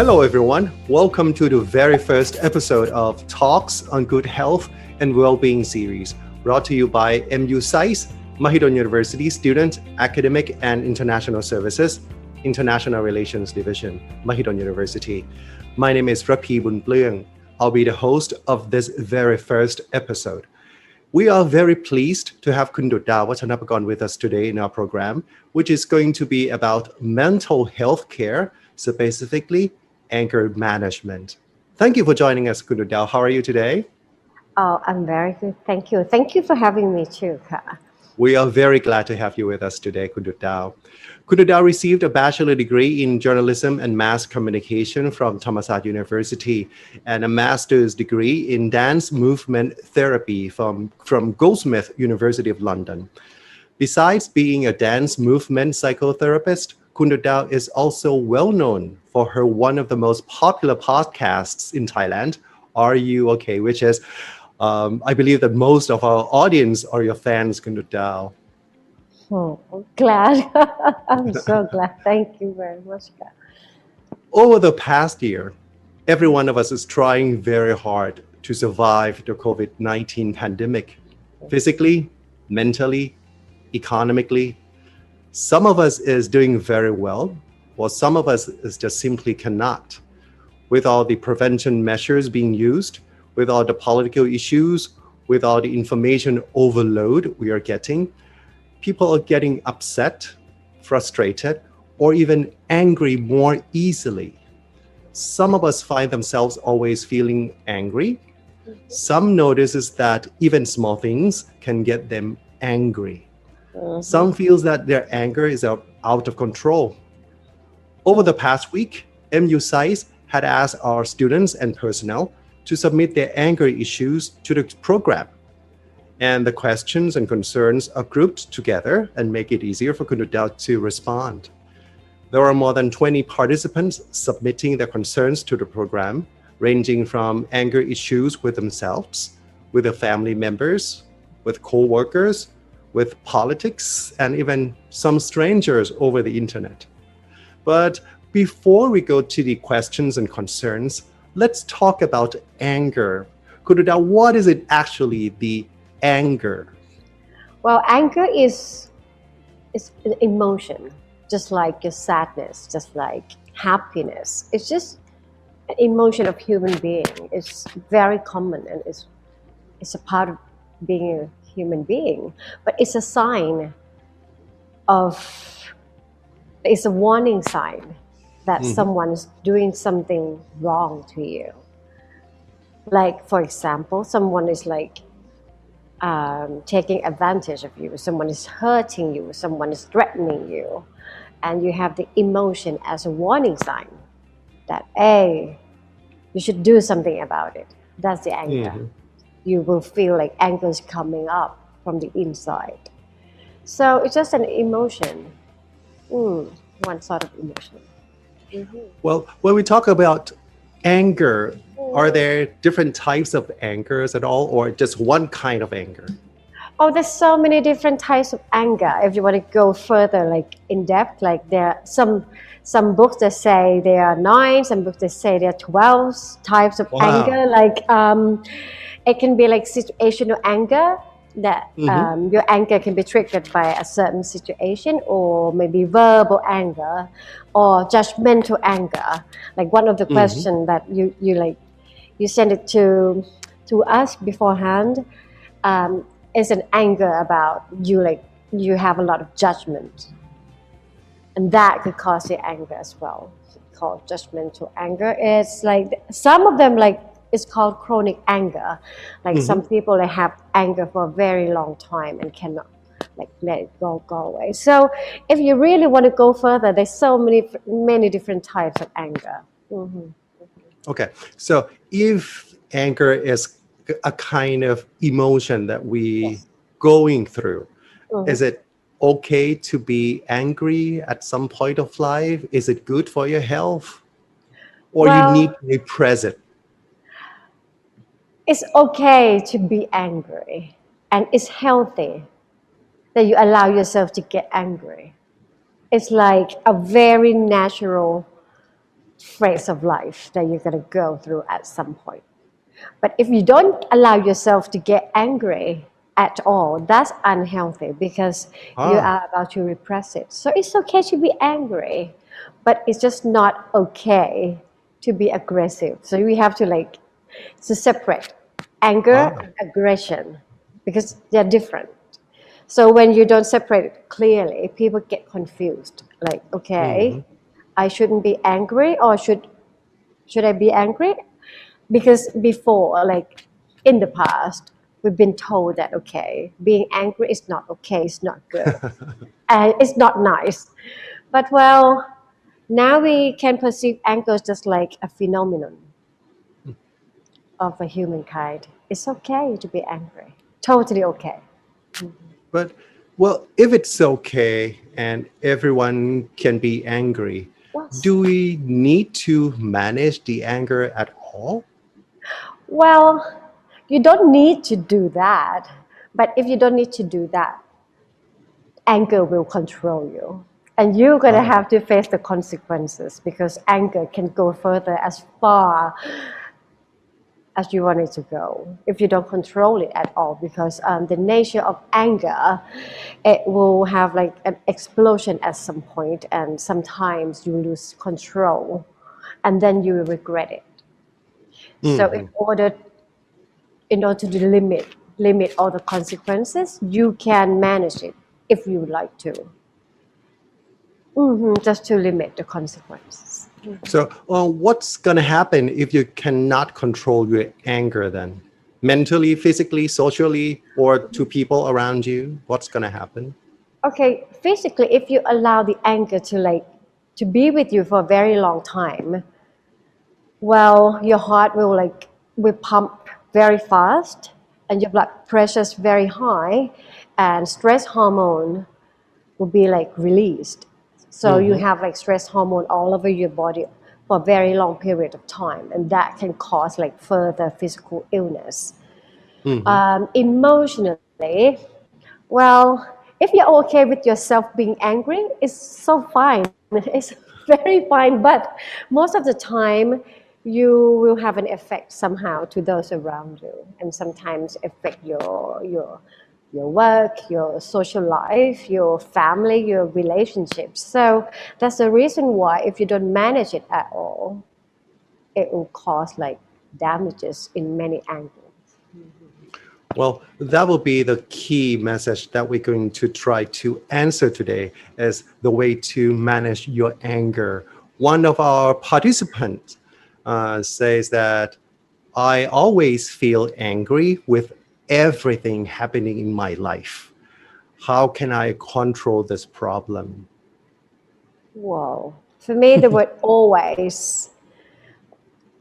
Hello, everyone. Welcome to the very first episode of Talks on Good Health and Wellbeing series, brought to you by MUSAIS, Mahidol University Student, Academic and International Services, International Relations Division, Mahidol University. My name is Rapee Boonplueang. I'll be the host of this very first episode. We are very pleased to have Dujdao Vadhanapakorn with us today in our program, which is going to be about mental health care, specifically anger management. Thank you for joining us, Dujdao. How are you today? Oh, I'm very good. Thank you. Thank you for having me too. We are very glad to have you with us today, Dujdao. Dujdao received a bachelor degree in journalism and mass communication from Thammasat University and a master's degree in dance movement therapy from Goldsmiths University of London. Besides being a dance movement psychotherapist, Dujdao is also well known for her one of the most popular podcasts in Thailand, Are You Okay? Which is, I believe that most of our audience are your fans, Dujdao. Oh, glad. I'm so glad. Thank you very much. Over the past year, every one of us is trying very hard to survive the COVID-19 pandemic, physically, mentally, economically. Some of us is doing very well, while some of us is just simply cannot. With all the prevention measures being used, with all the political issues, with all the information overload we are getting, people are getting upset, frustrated, or even angry more easily. Some of us find themselves always feeling angry. Some notices that even small things can get them angry. Some feels that their anger is out of control. Over the past week, MUSAIS had asked our students and personnel to submit their anger issues to the program. And the questions and concerns are grouped together and make it easier for Dujdao to respond. There are more than 20 participants submitting their concerns to the program, ranging from anger issues with themselves, with their family members, with coworkers, with politics, and even some strangers over the internet. But before we go to the questions and concerns, let's talk about anger. Dujdao, what is it actually, the anger? Well, anger is an emotion, just like your sadness, just like happiness. It's just an emotion of human being. It's very common and it's a part of being a human being. But it's a sign it's a warning sign that someone is doing something wrong to you. Like, for example, someone is like taking advantage of you, someone is hurting you, someone is threatening you, and you have the emotion as a warning sign that, hey, you should do something about it. That's the anger. You will feel like anger is coming up from the inside. So it's just an emotion, one sort of emotion. Well, when we talk about anger, are there different types of angers at all, or just one kind of anger? Oh, there's so many different types of anger. If you want to go further, like in depth, like there are some books that say there are 9, some books that say there are 12 types of anger. Like it can be like situational anger, that your anger can be triggered by a certain situation, or maybe verbal anger, or judgmental anger. Like one of the questions that you send it to us beforehand is an anger about you have a lot of judgment, and that could cause the anger as well. It's called judgmental anger. It's like some of them it's called chronic anger. Like some people, they have anger for a very long time and cannot let it go away. So if you really want to go further, there's so many different types of anger. Okay, so if anger is a kind of emotion that we going through, is it okay to be angry at some point of life? Is it good for your health? Or you need to repress it? It's okay to be angry, and it's healthy that you allow yourself to get angry. It's like a very natural phase of life that you're going to go through at some point. But if you don't allow yourself to get angry at all, that's unhealthy because you Ah, are about to repress it. So it's okay to be angry, but it's just not okay to be aggressive. So we have to separate anger ah. and aggression because they're different. So when you don't separate it clearly, people get confused. Like, Mm-hmm. okay, I shouldn't be angry, or should I be angry? Because before, like in the past, we've been told that okay, being angry is not okay, it's not good, and it's not nice. But well, now we can perceive anger as just like a phenomenon of a humankind. It's okay to be angry. Totally okay. But, well, if it's okay and everyone can be angry, Yes. do we need to manage the anger at all? Well, you don't need to do that. But if you don't need to do that, anger will control you. And you're going to Ah, have to face the consequences because anger can go further as far as you want it to go if you don't control it at all, because the nature of anger, it will have like an explosion at some point, and sometimes you lose control and then you will regret it. So hmm. in order to limit all the consequences, you can manage it if you would like to. Just to limit the consequences. So, what's going to happen if you cannot control your anger then? Mentally, physically, socially, or to people around you? What's going to happen? Okay, physically, if you allow the anger to be with you for a very long time, well, your heart will pump very fast, and your blood pressure is very high, and stress hormone will be like released. So you Hmm. have like stress hormone all over your body for a very long period of time, and that can cause like further physical illness. Hmm. Emotionally, well, if you're okay with yourself being angry, it's so fine. It's very fine, but most of the time, you will have an effect somehow to those around you, and sometimes affect your work, your social life, your family, your relationships. So that's the reason why if you don't manage it at all, it will cause like damages in many angles. Well, that will be the key message that we're going to try to answer today as the way to manage your anger. One of our participants says that I always feel angry with everything happening in my life. How can I control this problem? Whoa. For me, the word always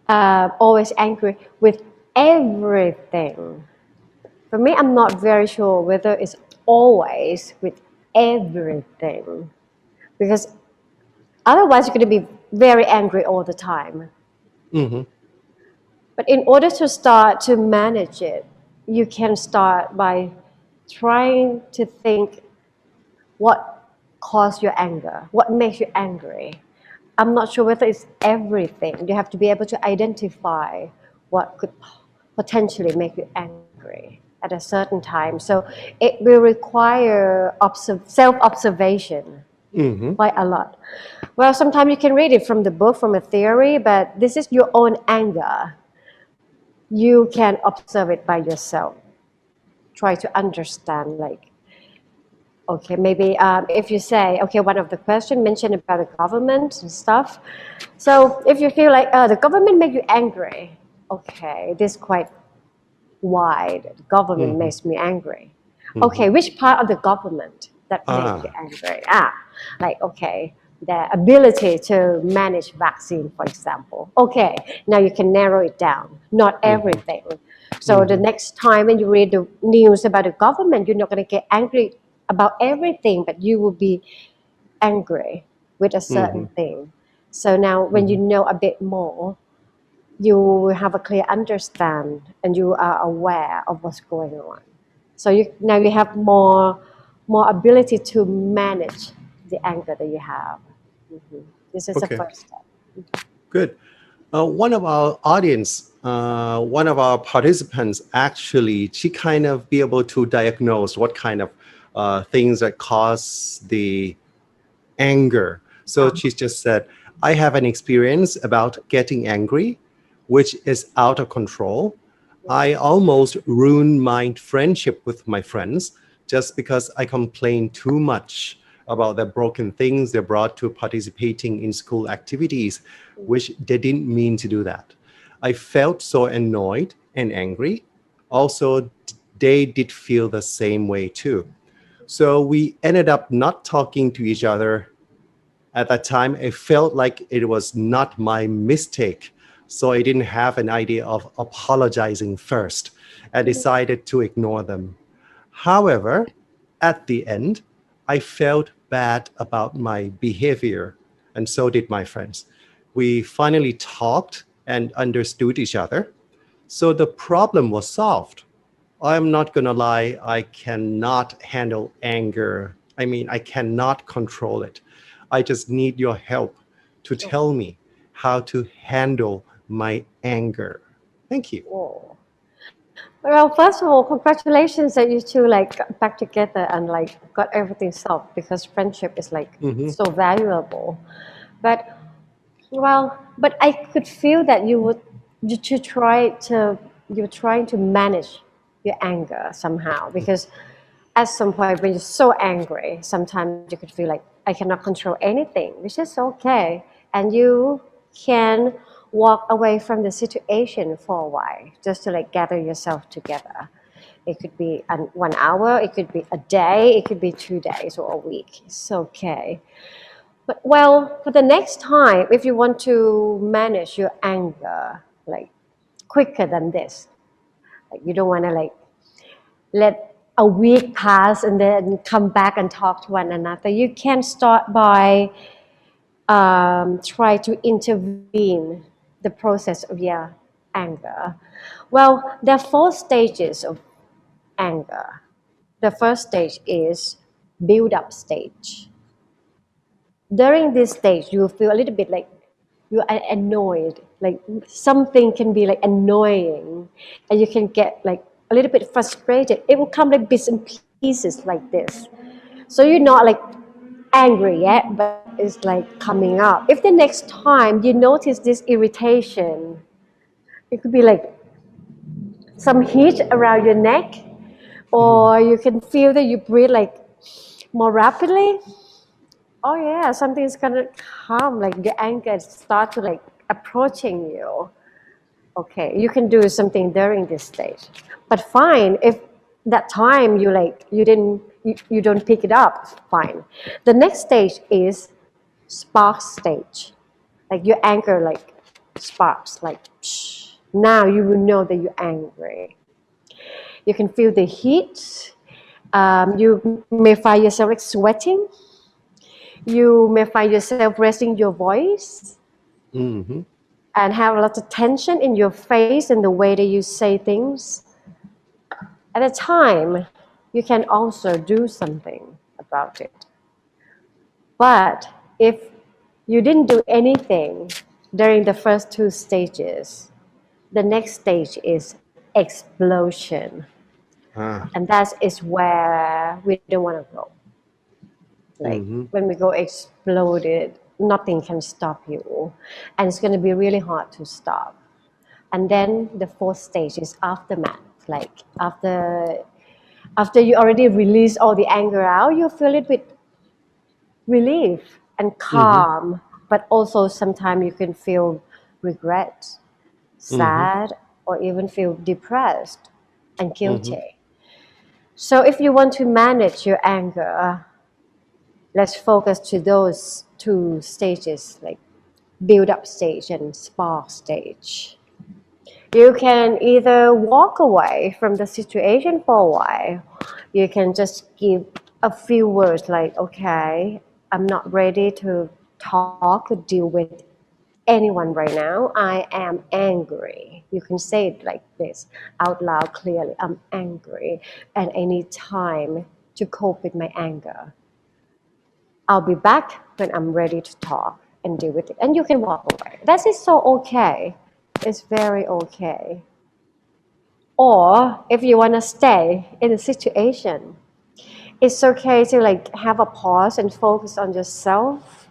angry with everything. For me, I'm not very sure whether it's always with everything, because otherwise you're going to be very angry all the time. Hmm. But in order to start to manage it, you can start by trying to think what caused your anger, what makes you angry. I'm not sure whether it's everything. You have to be able to identify what could potentially make you angry at a certain time. So it will require self-observation Hmm. quite a lot. Well, sometimes you can read it from the book, from a theory, but this is your own anger. You can observe it by yourself. Try to understand, like, okay, maybe if you say, okay, one of the questions mentioned about the government and stuff. So if you feel like the government make you angry, okay, this is quite wide. The government Hmm. makes me angry. Hmm. Okay, which part of the government that makes you Ah. angry? Like, okay, the ability to manage vaccine, for example. Okay, now you can narrow it down. Not Hmm. everything. So the Hmm. next time when you read the news about the government, you're not going to get angry about everything, but you will be angry with a Hmm. certain thing. So now when you Hmm. know a bit more, you will have a clear understand and you are aware of what's going on. So now you have more ability to manage the anger that you have. This is the Okay. first step. Good. One of our audience, one of our participants, actually, she kind of be able to diagnose what kind of things that cause the anger. So she just said, I have an experience about getting angry, which is out of control. I almost ruined my friendship with my friends just because I complained too much about the broken things they brought to participating in school activities, which they didn't mean to do that. I felt so annoyed and angry. Also, they did feel the same way too. So we ended up not talking to each other at that time. It felt like it was not my mistake. So I didn't have an idea of apologizing first and decided to ignore them. However, at the end, I felt bad about my behavior, and so did my friends. We finally talked and understood each other. So the problem was solved. I'm not gonna lie, I cannot handle anger. I mean, I cannot control it. I just need your help to tell me how to handle my anger. Thank you. Whoa. Well, first of all, congratulations that you two like got back together and like got everything solved because friendship is like Mhm. so valuable. But but I could feel that you to try to you're trying to manage your anger somehow because at some point when you're so angry, sometimes you could feel like I cannot control anything, which is okay, and you can walk away from the situation for a while just to like gather yourself together. It could be 1 hour, it could be a day, it could be 2 days or a week. It's okay. But well, for the next time, if you want to manage your anger like quicker than this, like you don't want to like let a week pass and then come back and talk to one another. You can start by try to intervene the process of your anger. Well, there are four stages of anger. The first stage is build up stage. During this stage, you will feel a little bit like you are annoyed. Like something can be like annoying, and you can get like a little bit frustrated. It will come like bits and pieces like this. So you're not like angry yet, but it's like coming up. If the next time you notice this irritation, it could be like some heat around your neck, or you can feel that you breathe like more rapidly. Oh yeah, something's gonna come, like the anger start to like approaching you. Okay, you can do something during this stage. But fine, if that time you like you don't pick it up, fine. The next stage is spark stage. Like your anger like sparks, like psh. Now you will know that you're angry. You can feel the heat. You may find yourself like sweating. You may find yourself raising your voice Mhm. and have a lot of tension in your face and the way that you say things. At a time, you can also do something about it. But if you didn't do anything during the first two stages, the next stage is explosion. Ah. And that is where we don't want to go. Like Mhm. when we go exploded, nothing can stop you. And it's going to be really hard to stop. And then the fourth stage is aftermath. Like after you already release all the anger out, you feel a little bit relief and Mhm. calm. But also sometimes you can feel regret, Mhm. sad, or even feel depressed and Mhm. guilty. So if you want to manage your anger, let's focus to those two stages, like build up stage and spark stage. You can either walk away from the situation for a while. You can just give a few words like, okay, I'm not ready to talk or deal with anyone right now. I am angry. You can say it like this out loud clearly. I'm angry and I need time to cope with my anger. I'll be back when I'm ready to talk. and deal with it, and you can walk away. That is so okay. It's very okay. Or if you want to stay in a situation, it's okay to like have a pause and focus on yourself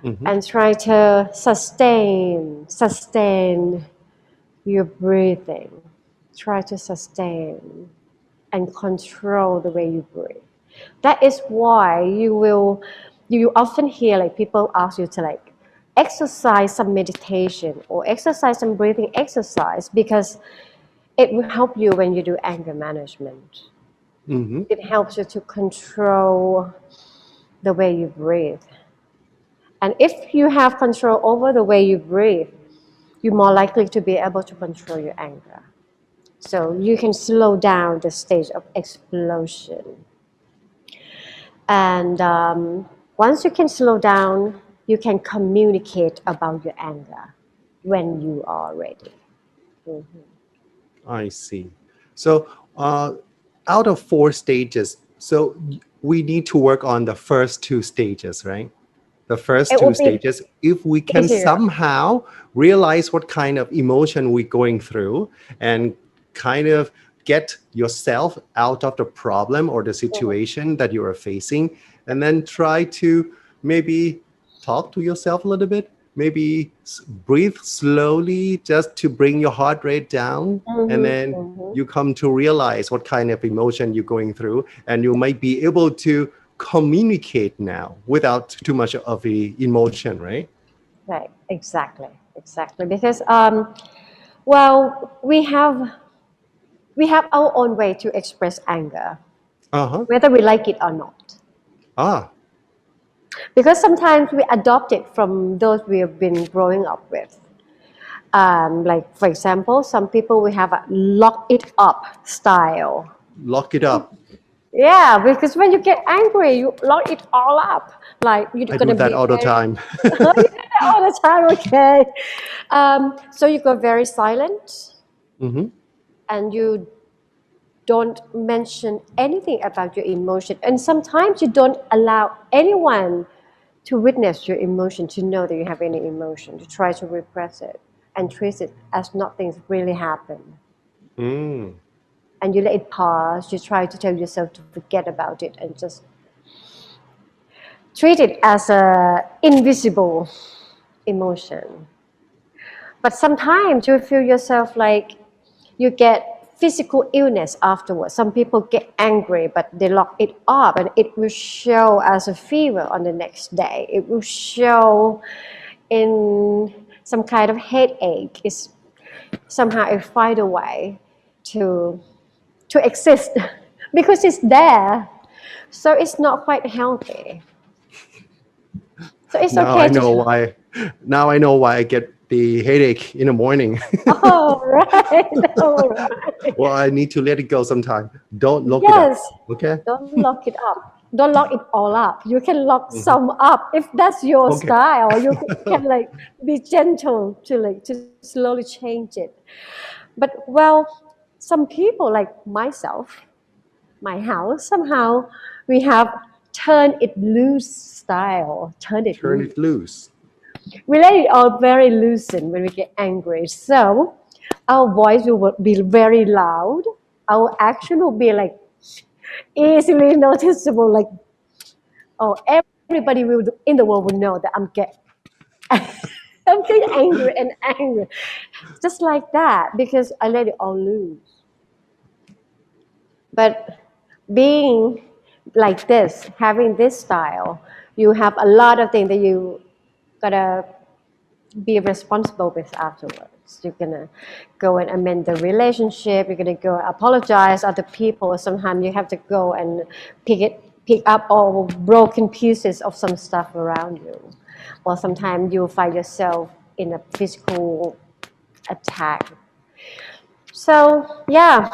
Mm-hmm. and try to sustain your breathing. Try to sustain and control the way you breathe. That is why you often hear like people ask you to like exercise some meditation or exercise some breathing exercise because it will help you when you do anger management. Mm-hmm. It helps you to control the way you breathe. And if you have control over the way you breathe, you're more likely to be able to control your anger. So you can slow down the stage of explosion. And once you can slow down, you can communicate about your anger when you are ready. Mhm. I see. So, out of 4 stages, so we need to work on the first 2 stages, right? The first It two will be stages, if we can easier. somehow realize what kind of emotion we're going through and kind of get yourself out of the problem or the Mhm. situation that you are facing, and then try to maybe talk to yourself a little bit, maybe breathe slowly just to bring your heart rate down, and Mhm. then Mhm. you come to realize what kind of emotion you're going through, and you might be able to communicate now without too much of the emotion, right? Right, exactly, exactly. Because well, we have our own way to express anger, Uh-huh. whether we like it or not. Ah, Because sometimes we adopt it from those we have been growing up with. Like for example, some people we have a lock it up style. lock it up. Yeah, because when you get angry, you lock it all up. Like you're I do gonna that be all the very time. you do that all the time, okay? So you go very silent Hmm. and you don't mention anything about your emotion. And sometimes you don't allow anyone to witness your emotion, to know that you have any emotion. You try to repress it and treat it as nothing's really happened. Mm. And you let it pass. You try to tell yourself to forget about it and just treat it as a invisible emotion. But sometimes you feel yourself like you get physical illness afterwards. Some people get angry, but they lock it up, and it will show as a fever on the next day. It will show in some kind of headache. It's somehow it find a way to exist because it's there. So it's not quite healthy. So it's Now okay I to. know why. Now I know why I get the headache in the morning. Oh right, all right. Well, I need to let it go sometime. Don't lock it up. Yes, Okay. don't lock it up. Don't lock it all up. You can lock Mhm. some up if that's your Okay. style. You can like be gentle to like to slowly change it. But well, some people like myself, my house, somehow we have turn it loose style. Turn it Turn loose. it loose. We let it all very loosen when we get angry. So our voice will be very loud. Our action will be like easily noticeable. Like, oh, everybody will in the world will know that I'm getting angry and angry, just like that because I let it all loose. But being like this, having this style, you have a lot of things that you gotta be responsible with afterwards. You're gonna go and amend the relationship. You're gonna go apologize to other people. Sometimes you have to go and pick up all broken pieces of some stuff around you. Or sometimes you find yourself in a physical attack. So yeah,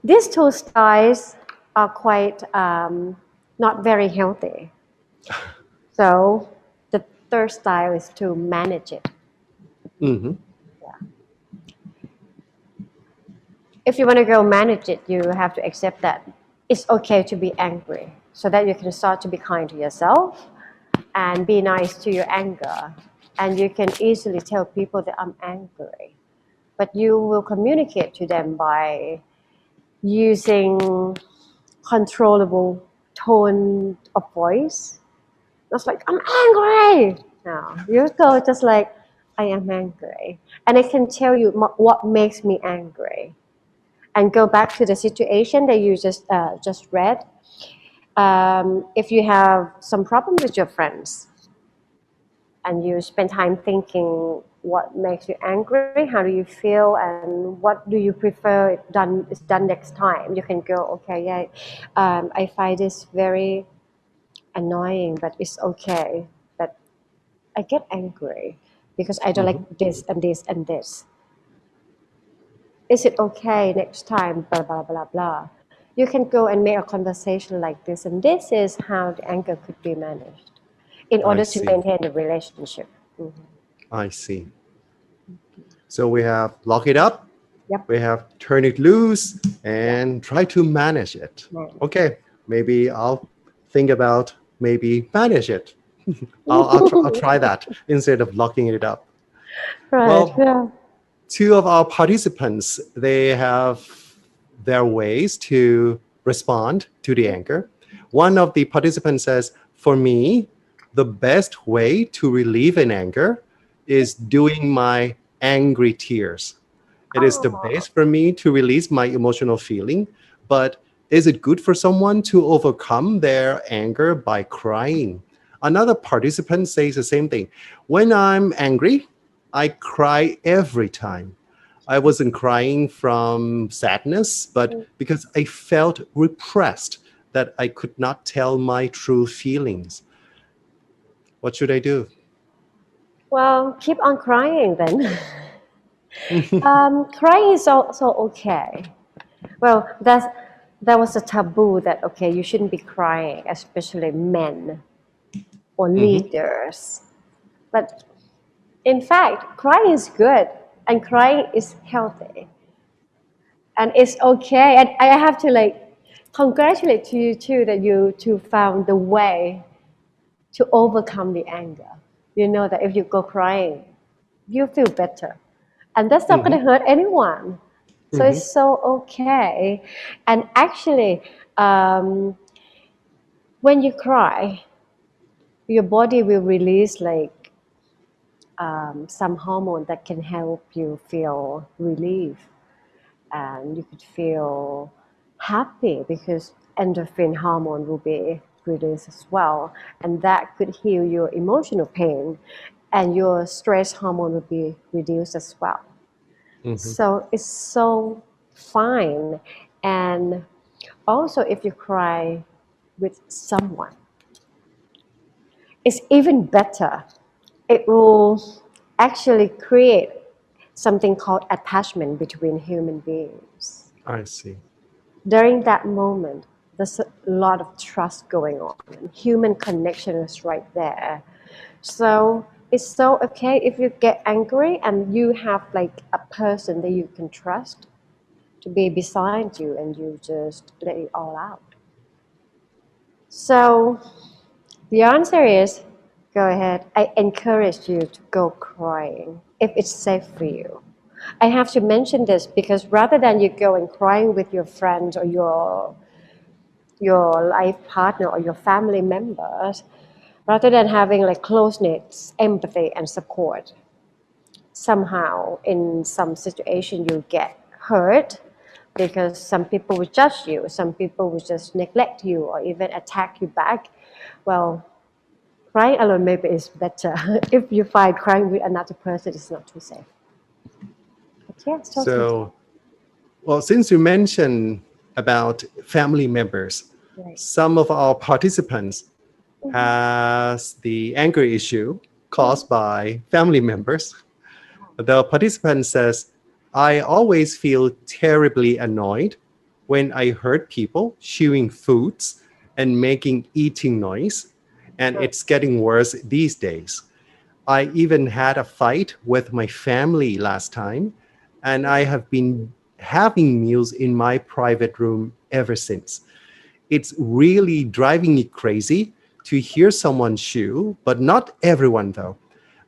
these two styles are quite not very healthy. So the third style is to manage it. Hmm. If you want to go manage it, you have to accept that it's okay to be angry so that you can start to be kind to yourself and be nice to your anger. And you can easily tell people that I'm angry. But you will communicate to them by using controllable tone of voice. It's like, I'm angry. No, you go just like, I am angry. And I can tell you what makes me angry. And go back to the situation that you just read. If you have some problem with your friends and you spend time thinking what makes you angry, how do you feel, and what do you prefer is done next time, you can go, okay, yeah, I find this very annoying, but it's okay. But I get angry because I don't Mhm. like this and this and this. Is it okay next time? Blah, blah, blah, blah. You can go and make a conversation like this, and this is how the anger could be managed in I order to see. maintain the relationship. Mhm. I see. So we have lock it up, Yep. we have turn it loose, Yeah. and try to manage it. Right. Okay, maybe I'll think about maybe manage it. I'll try that instead of locking it up. Right. Well, Yeah. two of our participants, they have their ways to respond to the anger. One of the participants says, for me, the best way to relieve an anger is doing my angry tears. It is the Oh. best for me to release my emotional feeling, but is it good for someone to overcome their anger by crying? Another participant says the same thing. When I'm angry, I cry every time. I wasn't crying from sadness, but because I felt repressed that I could not tell my true feelings. What should I do? Well, keep on crying then. Crying is also okay. Well, that was a taboo that okay, you shouldn't be crying, especially men or Mhm. leaders. But in fact, crying is good and crying is healthy and it's okay. And I have to like congratulate to you too that you two found the way to overcome the anger. You know that if you go crying, you feel better. And that's not going Mhm. to hurt anyone. So Mhm. it's so okay. And actually, um, when you cry, your body will release like some hormone that can help you feel relief, and you could feel happy because endorphin hormone will be released as well, and that could heal your emotional pain, and your stress hormone will be reduced as well. Mhm. So it's so fine. And also, if you cry with someone, it's even better. It will actually create something called attachment between human beings. I see. During that moment, there's a lot of trust going on, and human connection is right there. So it's so okay if you get angry and you have like a person that you can trust to be beside you and you just let it all out. So the answer is go ahead. I encourage you to go crying if it's safe for you. I have to mention this because rather than you go and crying with your friends or your life partner or your family members, rather than having like closeness, empathy, and support, somehow in some situation you get hurt because some people will judge you, some people will just neglect you or even attack you back. Well, crying alone maybe is better if you find crying with another person is not too safe. But yeah, it's totally So, well, since you mentioned about family members, right. some of our participants has the anger issue caused by family members. The participant says, I always feel terribly annoyed when I heard people chewing foods and making eating noise, and it's getting worse these days. I even had a fight with my family last time, and I have been having meals in my private room ever since. It's really driving me crazy to hear someone's shoe, but not everyone though.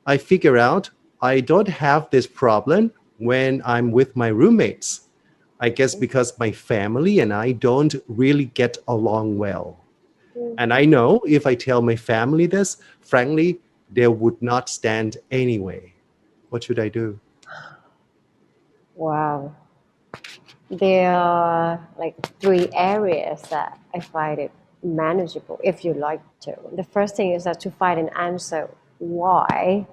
I figure out I don't have this problem when I'm with my roommates. I guess because my family and I don't really get along well. And I know if I tell my family this, frankly, they would not stand anyway. What should I do? Wow. There are like three areas that I find it manageable if you like to. The first thing is that to find an answer why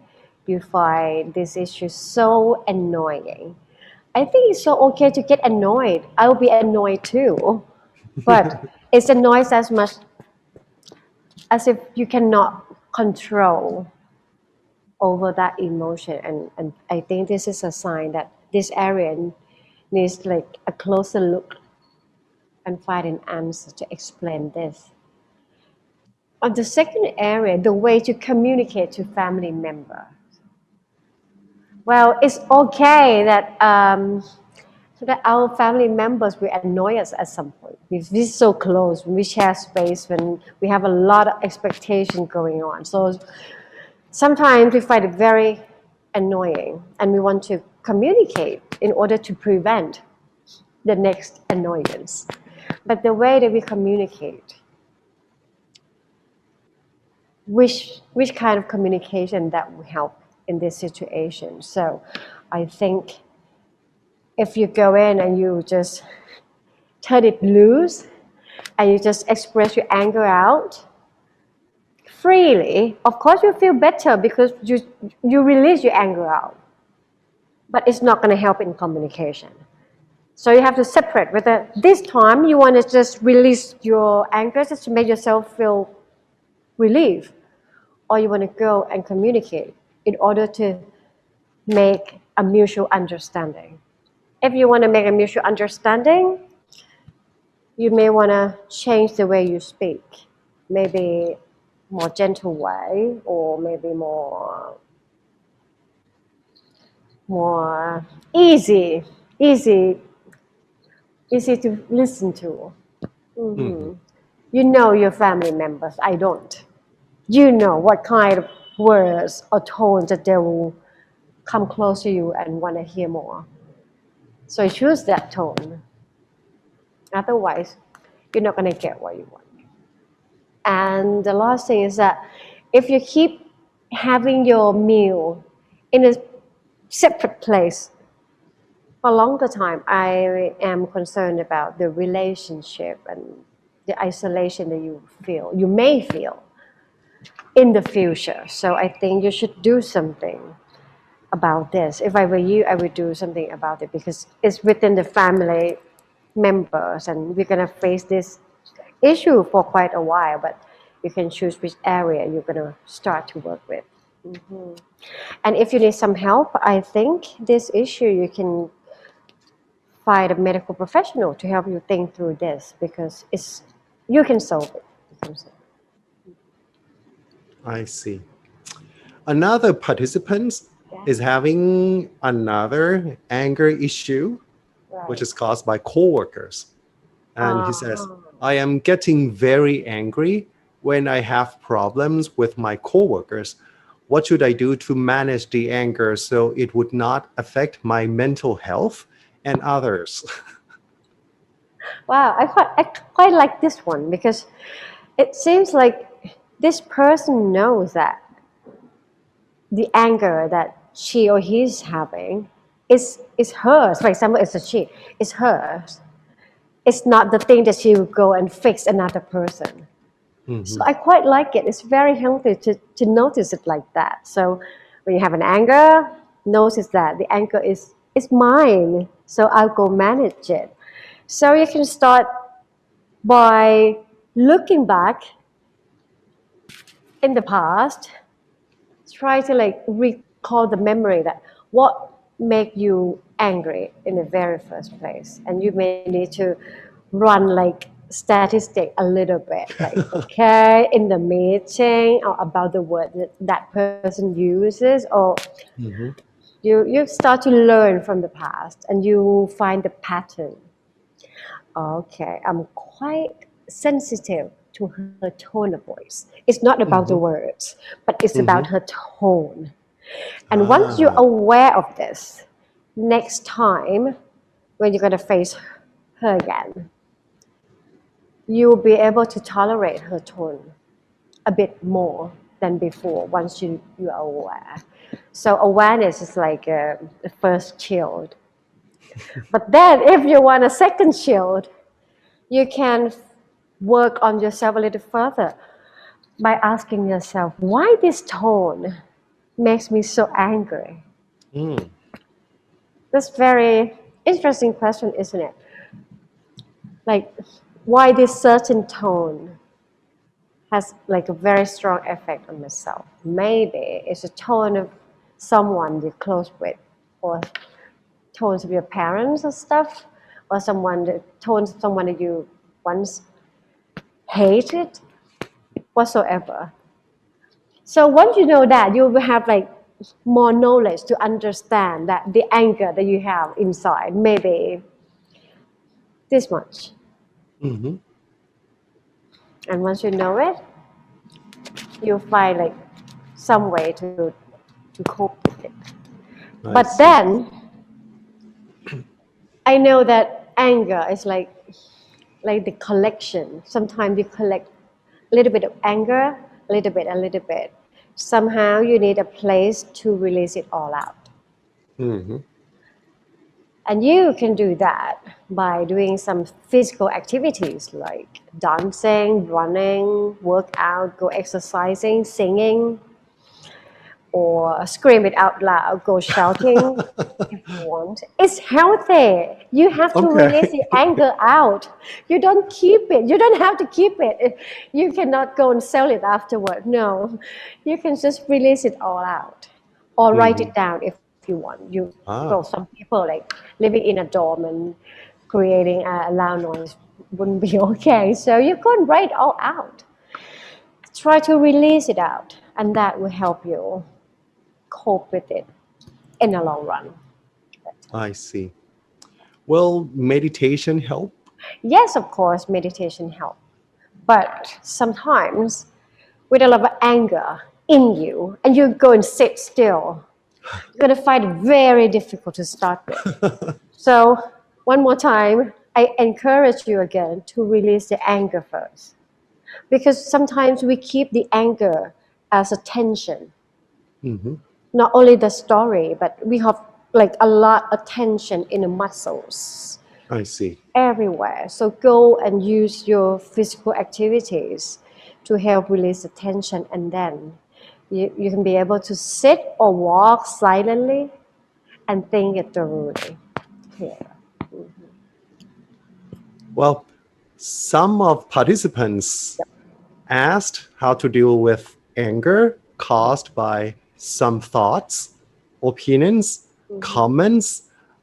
you find this issue so annoying. I think it's so okay to get annoyed. I'll be annoyed too, but it's annoys as much as if you cannot control over that emotion. And I think this is a sign that this area needs like a closer look and find an answer to explain this. On the second area, the way to communicate to family members. Well, it's okay that so that our family members will annoy us at some point. We're so close, when we share space, when we have a lot of expectation going on. So sometimes we find it very annoying and we want to communicate in order to prevent the next annoyance. But the way that we communicate, which kind of communication that will help in this situation. So I think if you go in and you just turn it loose and you just express your anger out freely, of course you feel better because you release your anger out. But it's not going to help in communication. So you have to separate whether this time you want to just release your anger just to make yourself feel relief, or you want to go and communicate in order to make a mutual understanding. If you want to make a mutual understanding, you may want to change the way you speak, maybe more gentle way, or maybe more easy to listen to. You know your family members. I don't. You know what kind of words or tones that they will come close to you and want to hear more. So choose that tone. Otherwise, you're not going to get what you want. And the last thing is that if you keep having your meal in a separate place for a longer time, I am concerned about the relationship and the isolation that you may feel in the future. So I think you should do something about this. If I were you, I would do something about it because it's within the family members and we're going to face this issue for quite a while, but you can choose which area you're going to start to work with. And if you need some help, I think this issue you can find a medical professional to help you think through this because you can solve it. I see. Another participant is having another anger issue, which is caused by coworkers. And he says, I am getting very angry when I have problems with my coworkers. What should I do to manage the anger so it would not affect my mental health and others? Wow, I quite like this one because it seems like this person knows that the anger that she or he's having is hers. For example, it's a she. It's hers. It's not the thing that she will go and fix another person. So I quite like it. It's very healthy to notice it like that. So when you have an anger, notice that the anger is mine. So I'll go manage it. So you can start by looking back in the past, try to like recall the memory that what made you angry in the very first place. And you may need to run like statistic a little bit, like okay, in the meeting or about the word that person uses, or you start to learn from the past and you find the pattern. Okay, I'm quite sensitive to her tone of voice. It's not about the words, but it's about her tone. And once you're Ah, aware of this, next time when you're going to face her again, you'll be able to tolerate her tone a bit more than before once you are aware. So awareness is like the first shield. But then if you want a second shield, you can work on yourself a little further by asking yourself, why this tone makes me so angry? mm, That's very interesting question, isn't it? Like, why this certain tone has like a very strong effect on myself? Maybe it's a tone of someone you're close with, or tones of your parents or stuff, or tones of someone that you once hated, whatsoever. So once you know that, you will have like more knowledge to understand that the anger that you have inside maybe this much. mhm. And once you know it, you'll find like some way to cope with it. I But see. then I know that anger is like the collection. Sometimes you collect a little bit of anger, a little bit. Somehow you need a place to release it all out. Mhm. And you can do that by doing some physical activities like dancing, running, workout, go exercising, singing, or scream it out loud, go shouting if you want. It's healthy. You have to release Okay. the anger out. You don't keep it. You don't have to keep it. You cannot go and sell it afterward. No, you can just release it all out or write Mhm. it down if you want. Well, Ah, some people like living in a dorm and creating a loud noise wouldn't be okay. So you can write all out. Try to release it out, and that will help you cope with it in the long run. I see. Will meditation help? Yes, of course, meditation helps. But sometimes with a lot of anger in you and you go and sit still, you're going to find it very difficult to start with. So one more time, I encourage you again to release the anger first. Because sometimes we keep the anger as a tension. Mhm. Not only the story, but we have like a lot of tension in the muscles I see. everywhere. So go and use your physical activities to help release the tension, and then you can be able to sit or walk silently and think it thoroughly. Yeah. Well, some of participants asked how to deal with anger caused by some thoughts, opinions, Mhm. comments,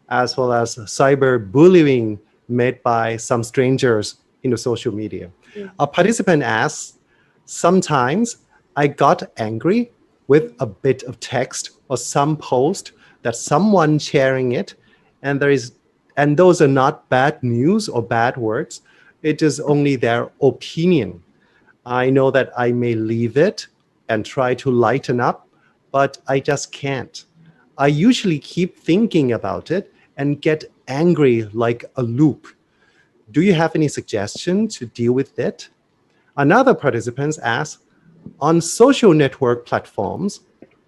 as well as cyberbullying made by some strangers in the social media. A participant asked, sometimes I got angry with a bit of text or some post that someone sharing it, and those are not bad news or bad words. It is only their opinion. I know that I may leave it and try to lighten up, but I just can't. I usually keep thinking about it and get angry like a loop. Do you have any suggestion to deal with it? Another participant asked, on social network platforms,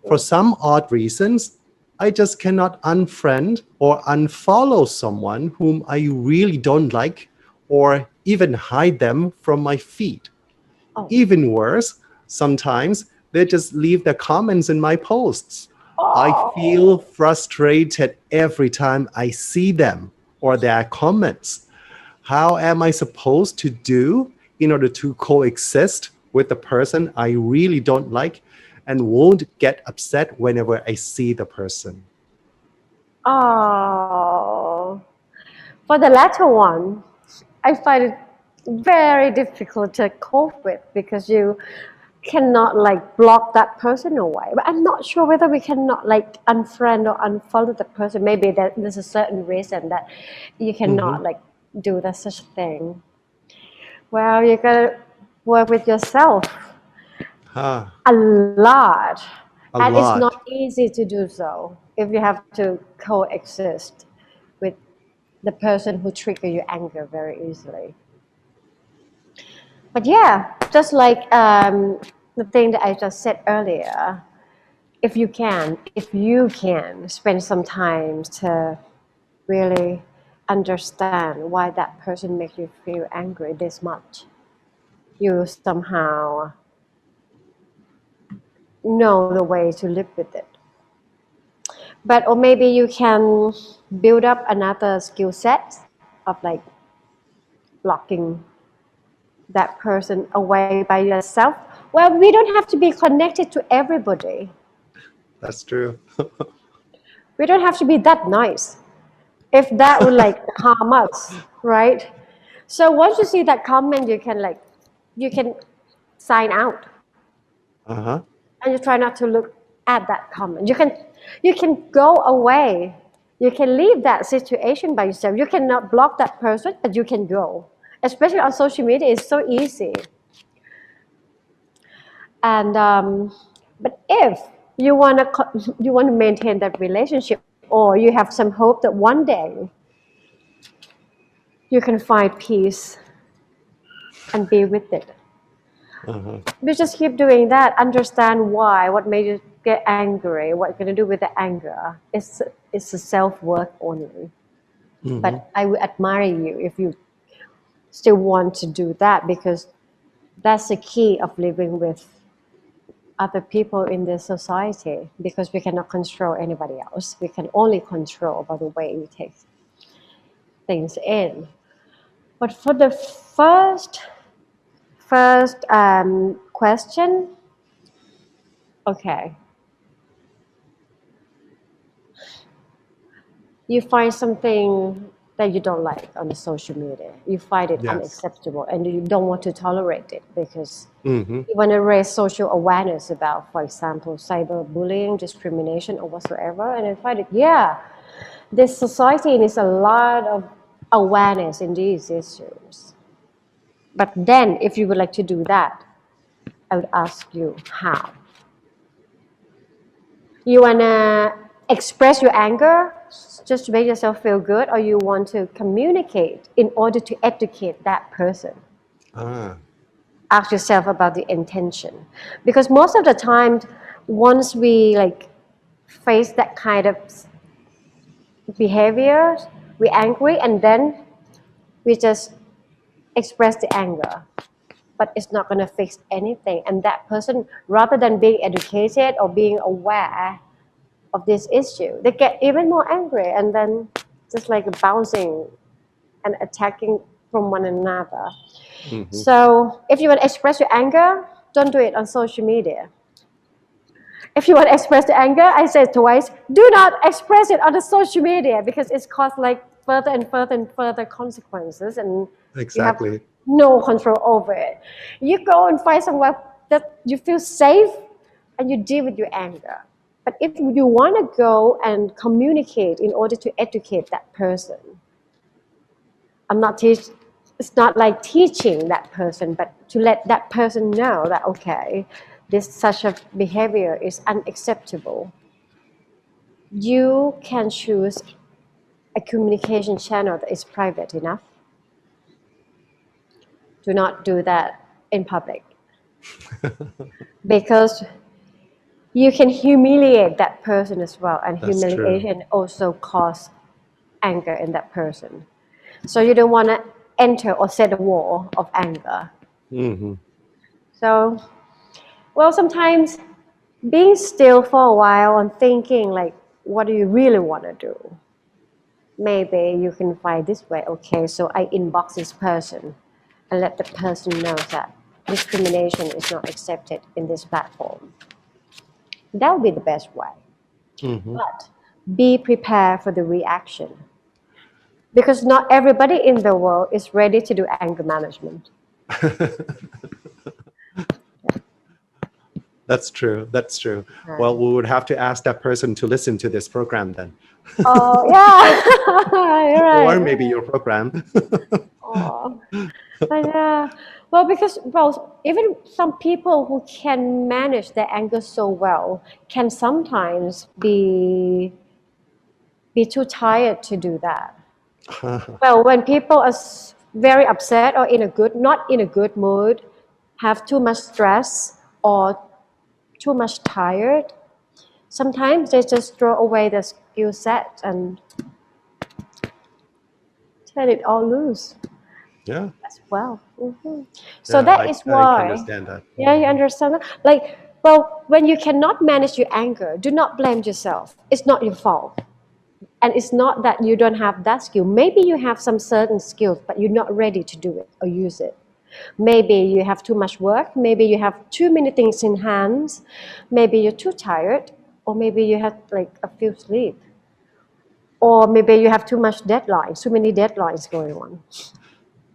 for some odd reasons, I just cannot unfriend or unfollow someone whom I really don't like or even hide them from my feed. Oh. Even worse, sometimes they just leave their comments in my posts. I feel Oh. frustrated every time I see them or their comments. How am I supposed to do in order to coexist with the person I really don't like and won't get upset whenever I see the person? Oh. For the latter one, I find it very difficult to cope with because you cannot like block that person away. But I'm not sure whether we cannot like unfriend or unfollow the person. Maybe there's a certain reason that you Mhm. cannot like do that such thing. Well, you gotta. Work with yourself Huh. a lot. A And it's lot. not easy to do so if you have to coexist with the person who trigger your anger very easily. But yeah, just like the thing that I just said earlier, if you can spend some time to really understand why that person makes you feel angry this much, you somehow know the way to live with it. But or maybe you can build up another skill set of like blocking that person away by yourself. Well, we don't have to be connected to everybody. That's true. We don't have to be that nice. If that would like harm us, right? So once you see that comment, you can sign out, Uh-huh. and you try not to look at that comment. You can go away. You can leave that situation by yourself. You cannot block that person, but you can go. Especially on social media, it's so easy. And but if you want to maintain that relationship, or you have some hope that one day you can find peace and be with it, Uh-huh. you just keep doing that. Understand why, what made you get angry, what you're going to do with the anger. It's a self-worth only. Mm-hmm. But I would admire you if you still want to do that, because that's the key of living with other people in this society, because we cannot control anybody else. We can only control by the way we take things in. But for the first question, okay, you find something that you don't like on the social media. You find it Yes. unacceptable, and you don't want to tolerate it because Mm-hmm. you want to raise social awareness about, for example, cyberbullying, discrimination, or whatsoever. And I find it, yeah, this society needs a lot of awareness in these issues. But then, if you would like to do that, I would ask you how. You want to express your anger just to make yourself feel good, or you want to communicate in order to educate that person? Ah. Ask yourself about the intention, because most of the time, once we like face that kind of behavior, we're angry, and then we just express the anger, but it's not going to fix anything. And that person, rather than being educated or being aware of this issue, they get even more angry, and then just like bouncing and attacking from one another. Mm-hmm. So if you want to express your anger, don't do it on social media. If you want to express the anger, I said twice, do not express it on the social media, because it's caused like further and further and further consequences, and you have Exactly. no control over it. You go and find somewhere that you feel safe, and you deal with your anger. But if you want to go and communicate in order to educate that person, it's not like teaching that person, but to let that person know that, okay, this such a behavior is unacceptable. You can choose a communication channel that is private enough. Do not do that in public, because you can humiliate that person as well, and That's true. humiliation also causes anger in that person. So you don't want to enter or set a wall of anger. Mm-hmm. So, well, sometimes being still for a while and thinking like, what do you really want to do? Maybe you can find this way. Okay, so I inbox this person and let the person know that discrimination is not accepted in this platform. That would be the best way. Mm-hmm. But be prepared for the reaction, because not everybody in the world is ready to do anger management. That's true. That's true. Well, Right. we would have to ask that person to listen to this program then. Oh yeah, you're Or right. maybe your program. Oh, but yeah. Well, because even some people who can manage their anger so well can sometimes be too tired to do that. Well, when people are very upset or not in a good mood, have too much stress or too much tired, sometimes they just throw away the skill set and turn it all loose Yeah, as well. So yeah, that is I can why, understand that. yeah, you understand that? Like, well, when you cannot manage your anger, do not blame yourself. It's not your fault. And it's not that you don't have that skill. Maybe you have some certain skills, but you're not ready to do it or use it. Maybe you have too much work. Maybe you have too many things in hands. Maybe you're too tired, or maybe you have like a few sleep, or maybe you have too much deadlines, too many deadlines going on.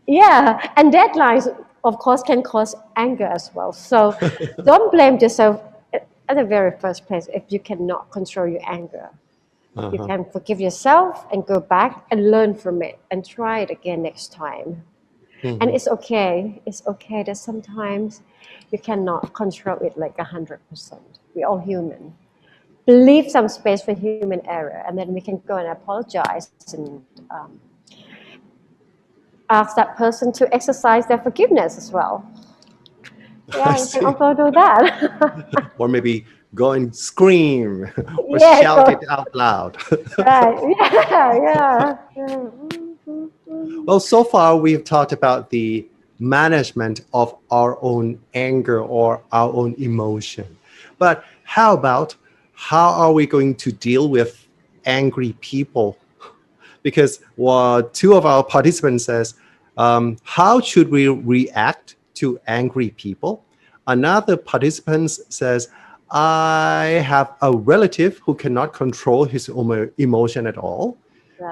Yeah, and deadlines, of course, can cause anger as well. So don't blame yourself at the very first place if you cannot control your anger. You Uh-huh. can forgive yourself and go back and learn from it and try it again next time. And Mhm. it's okay. It's okay that sometimes you cannot control it like 100%. We're all human. Leave some space for human error, and then we can go and apologize and ask that person to exercise their forgiveness as well. I Yeah, we can see. also do that. Or maybe go and scream or Yeah, shout go, it out loud. right. Yeah. Well, so far we've talked about the management of our own anger or our own emotion. But how about how are we going to deal with angry people? Because two of our participants says, how should we react to angry people? Another participant says, I have a relative who cannot control his emotion at all.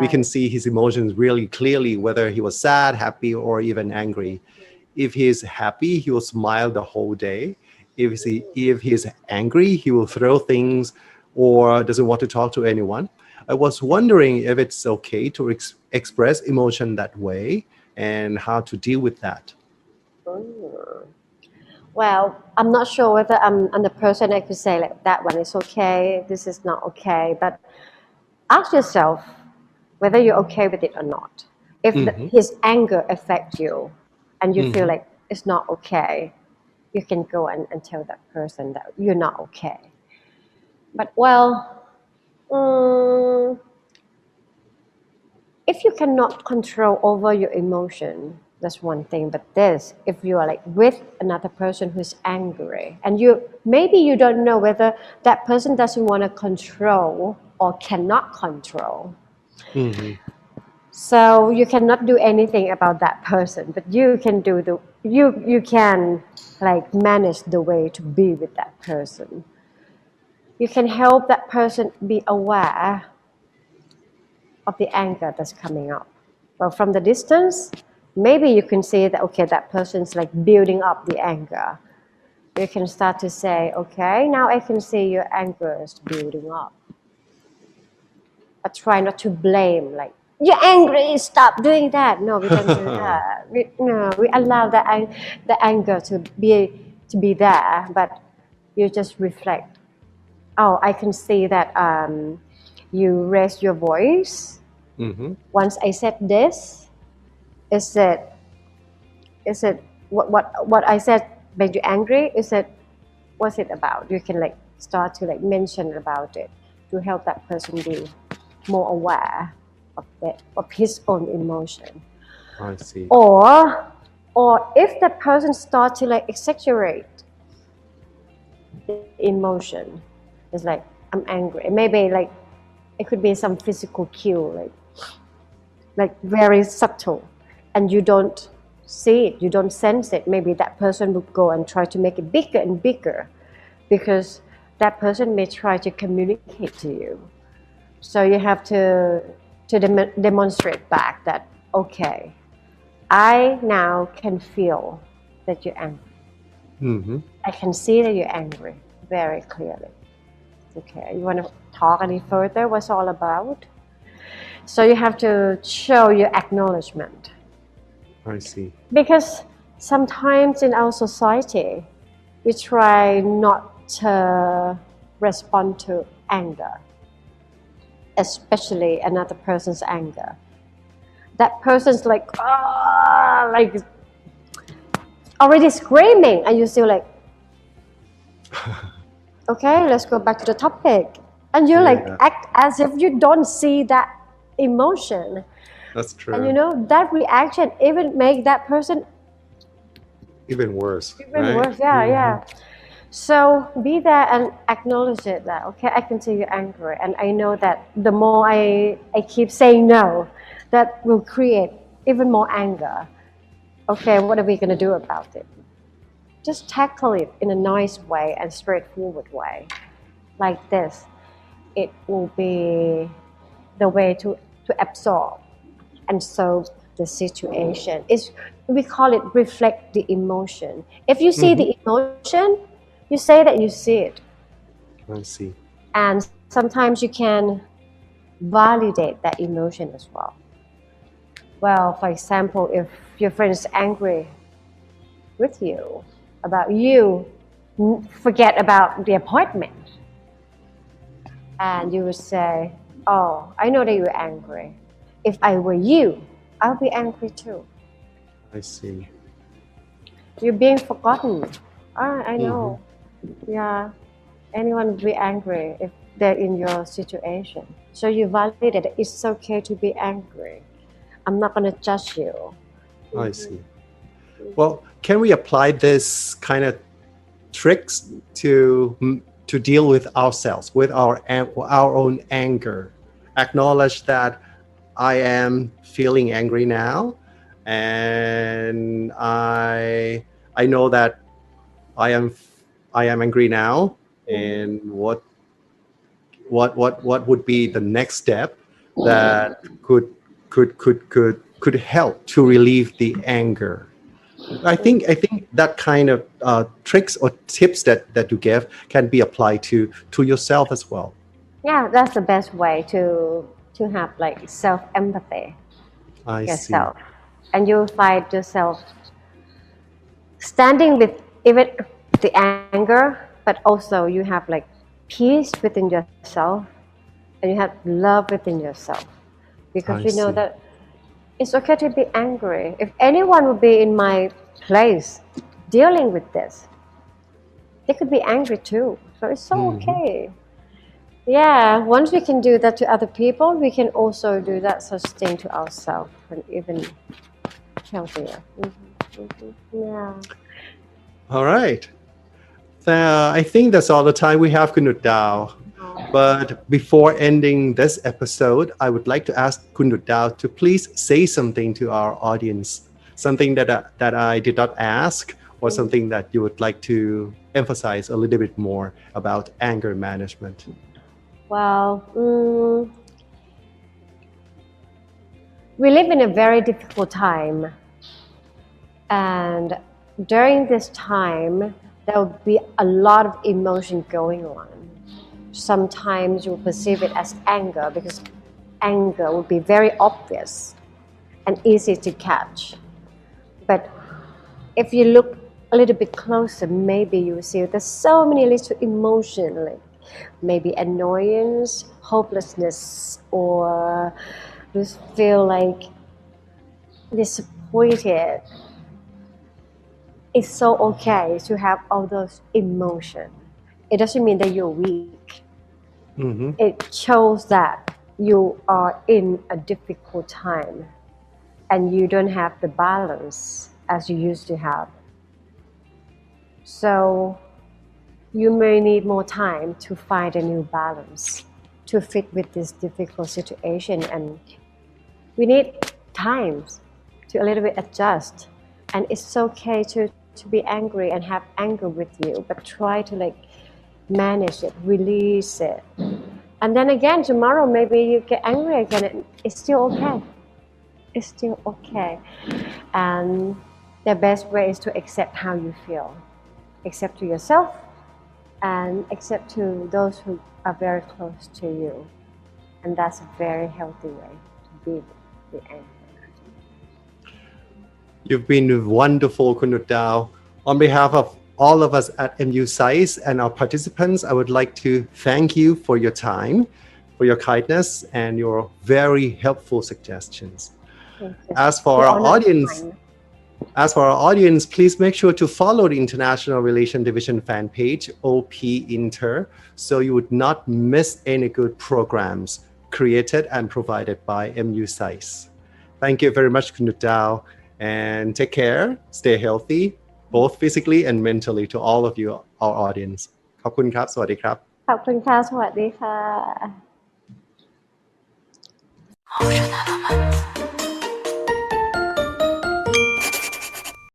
We can Right. see his emotions really clearly, whether he was sad, happy, or even angry. If he's happy, he will smile the whole day. If he's angry, he will throw things or doesn't want to talk to anyone. I was wondering if it's okay to express emotion that way and how to deal with that. Mm. Well, I'm not sure whether I'm the person I could say like that one is okay, this is not okay, but ask yourself whether you're okay with it or not. If Hmm. his anger affects you and you feel Hmm. like it's not okay, you can go and tell that person that you're not okay. But well, mm, if you cannot control over your emotion, that's one thing. But this, if you are like with another person who's angry, and you don't know whether that person doesn't want to control or cannot control. Hmm. So you cannot do anything about that person, but you can like manage the way to be with that person. You can help that person be aware of the anger that's coming up. Well, from the distance, maybe you can see that, okay, that person's like building up the anger. You can start to say, okay, now I can see your anger is building up. But try not to blame, like, you're angry, stop doing that. No, we don't do that. We allow the anger to be there, but you just reflect. Oh, I can see that you raise your voice. Hmm. Once I said this, is it what I said made you angry? Is it what's it about? You can like start to like mention about it to help that person be more aware of his own emotion. I see. Or if the person starts to like exaggerate the emotion, it's like I'm angry. Maybe like it could be some physical cue, like very subtle, and you don't see it, you don't sense it. Maybe that person would go and try to make it bigger and bigger because that person may try to communicate to you. So you have to demonstrate back that, okay, I now can feel that you're angry. Hmm. I can see that you're angry very clearly. Okay, you want to talk any further? What's all about? So you have to show your acknowledgement I see. because Sometimes in our society, we try not to respond to anger, especially another person's anger. That person's like, ah, like already screaming, and you still like, okay, let's go back to the topic. And you like Yeah. act as if you don't see that emotion. That's true. And you know, that reaction even make that person Even worse. even right? worse. Yeah, yeah. So be there and acknowledge it that, okay, I can see you're angry. And I know that the more I keep saying no, that will create even more anger. Okay, what are we going to do about it? Just tackle it in a nice way and straightforward way. Like this. It will be the way to absorb and solve the situation. We call it reflect the emotion. If you see the emotion, you say that you see it. I see. And sometimes you can validate that emotion as well. Well, for example, if your friend is angry with you about you, forget about the appointment. And you would say, oh, I know that you're angry. If I were you, I'll be angry too. I see. You're being forgotten. Ah, I know. Yeah. Anyone would be angry if they're in your situation. So you validate it. It's okay to be angry. I'm not going to judge you. I see. Well, can we apply this kind of tricks to deal with ourselves, with our own anger? Acknowledge that I am feeling angry now, and I know that I am angry now, and what would be the next step that could help to relieve the anger? I think that kind of tricks or tips that you give can be applied to yourself as well. Yeah, that's the best way to have like self empathy I see. yourself, and you'll find yourself standing with even the anger, but also you have like peace within yourself, and you have love within yourself, because I you know see. that it's okay to be angry. If anyone would be in my place dealing with this, they could be angry too. So it's so okay. Yeah, once we can do that to other people, we can also do that such thing to ourselves and even healthier. Yeah. All right. I think that's all the time we have, Kun Dujdao. But before ending this episode, I would like to ask Kun Dujdao to please say something to our audience, something that I did not ask, or something that you would like to emphasize a little bit more about anger management. Well, we live in a very difficult time, and during this time, there will be a lot of emotion going on. Sometimes you perceive it as anger because anger will be very obvious and easy to catch. But if you look a little bit closer, maybe you will see there's so many little emotions, like maybe annoyance, hopelessness, or just feel like disappointed. It's so okay to have all those emotions. It doesn't mean that you're weak. It shows that you are in a difficult time and you don't have the balance as you used to have. So you may need more time to find a new balance to fit with this difficult situation, and we need time to a little bit adjust. And it's okay to be angry and have anger with you, but try to like manage it, release it. And then again, tomorrow maybe you get angry again, and it's still okay. It's still okay. And the best way is to accept how you feel. Accept to yourself and accept to those who are very close to you. And that's a very healthy way to be with the anger. You've been wonderful, Kun Dujdao. On behalf of all of us at MUSAIS and our participants, I would like to thank you for your time, for your kindness, and your very helpful suggestions. As for our audience, please make sure to follow the International Relations Division fan page, OP Inter, so you would not miss any good programs created and provided by MUSAIS. Thank you very much, Kun Dujdao, and take care, stay healthy, both physically and mentally, to all of you, our audience. ขอบคุณครับ สวัสดีครับ ขอบคุณค่ะสวัสดีค่ะ